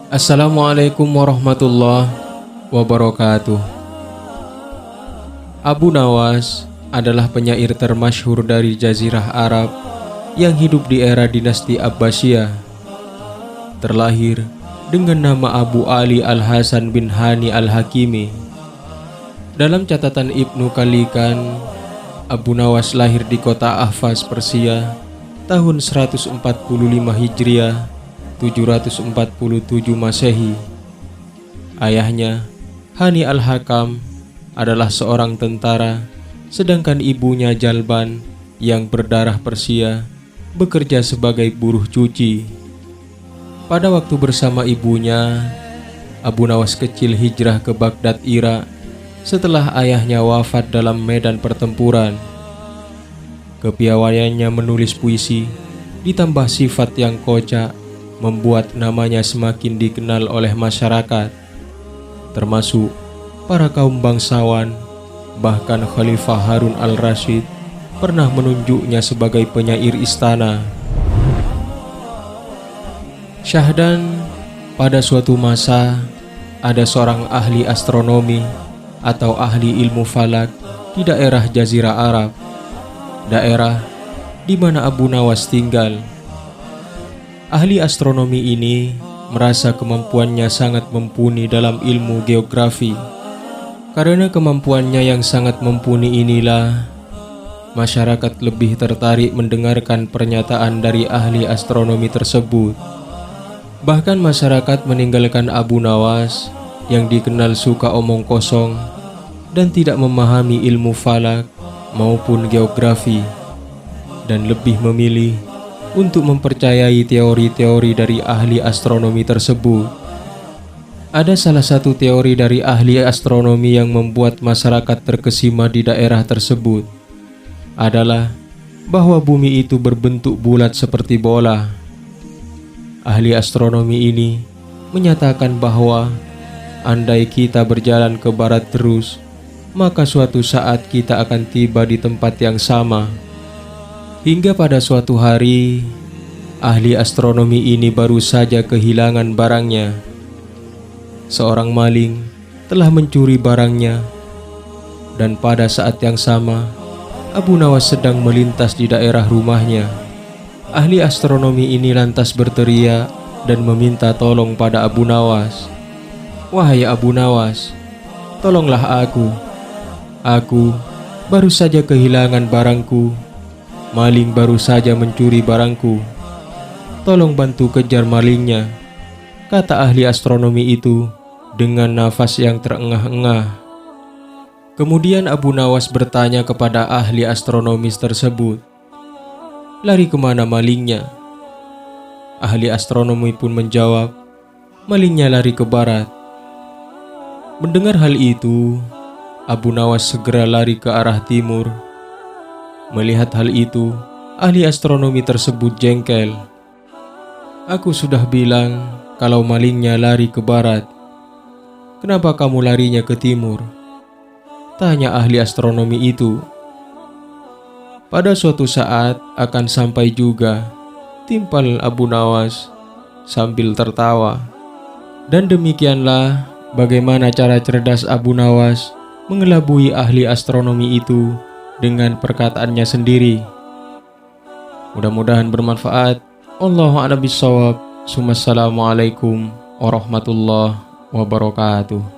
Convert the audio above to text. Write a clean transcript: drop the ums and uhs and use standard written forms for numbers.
Assalamualaikum warahmatullahi wabarakatuh. Abu Nawas adalah penyair termasyhur dari Jazirah Arab yang hidup di era dinasti Abbasiyah. Terlahir dengan nama Abu Ali Al-Hasan bin Hani Al-Hakimi. Dalam catatan Ibnu Khalikan, Abu Nawas lahir di kota Ahvaz, Persia, tahun 145 Hijriah, 747 Masehi. Ayahnya, Hani Al-Hakam, adalah seorang tentara, sedangkan ibunya Jalban yang berdarah Persia bekerja sebagai buruh cuci. Pada waktu bersama ibunya, Abu Nawas kecil hijrah ke Baghdad, Irak, setelah ayahnya wafat dalam medan pertempuran. Kepiawaiannya menulis puisi, ditambah sifat yang kocak, membuat namanya semakin dikenal oleh masyarakat, termasuk para kaum bangsawan. Bahkan Khalifah Harun al-Rasyid pernah menunjuknya sebagai penyair istana. Syahdan, pada suatu masa ada seorang ahli astronomi atau ahli ilmu falak di daerah Jazirah Arab, daerah di mana Abu Nawas tinggal. Ahli astronomi ini merasa kemampuannya sangat mumpuni dalam ilmu geografi. Karena kemampuannya yang sangat mumpuni inilah, masyarakat lebih tertarik mendengarkan pernyataan dari ahli astronomi tersebut. Bahkan masyarakat meninggalkan Abu Nawas yang dikenal suka omong kosong dan tidak memahami ilmu falak maupun geografi, dan lebih memilih untuk mempercayai teori-teori dari ahli astronomi tersebut. Ada salah satu teori dari ahli astronomi yang membuat masyarakat terkesima di daerah tersebut, adalah bahwa bumi itu berbentuk bulat seperti bola. Ahli astronomi ini menyatakan bahwa andai kita berjalan ke barat terus, maka suatu saat kita akan tiba di tempat yang sama. Hingga pada suatu hari, ahli astronomi ini baru saja kehilangan barangnya. Seorang maling telah mencuri barangnya, dan pada saat yang sama, Abu Nawas sedang melintas di daerah rumahnya. Ahli astronomi ini lantas berteriak dan meminta tolong pada Abu Nawas. "Wahai Abu Nawas, tolonglah aku. Aku baru saja kehilangan barangku. Maling baru saja mencuri barangku. Tolong bantu kejar malingnya," kata ahli astronomi itu dengan nafas yang terengah-engah. Kemudian Abu Nawas bertanya kepada ahli astronomis tersebut, "Lari kemana malingnya?" Ahli astronomi pun menjawab, "Malingnya lari ke barat." Mendengar hal itu, Abu Nawas segera lari ke arah timur. Melihat hal itu, ahli astronomi tersebut jengkel. "Aku sudah bilang kalau malingnya lari ke barat. Kenapa kamu larinya ke timur?" tanya ahli astronomi itu. "Pada suatu saat akan sampai juga," timpal Abu Nawas sambil tertawa. Dan demikianlah bagaimana cara cerdas Abu Nawas mengelabui ahli astronomi itu dengan perkataannya sendiri. Mudah-mudahan bermanfaat. Wallahu a'lam bishawab. Assalamualaikum warahmatullahi wabarakatuh.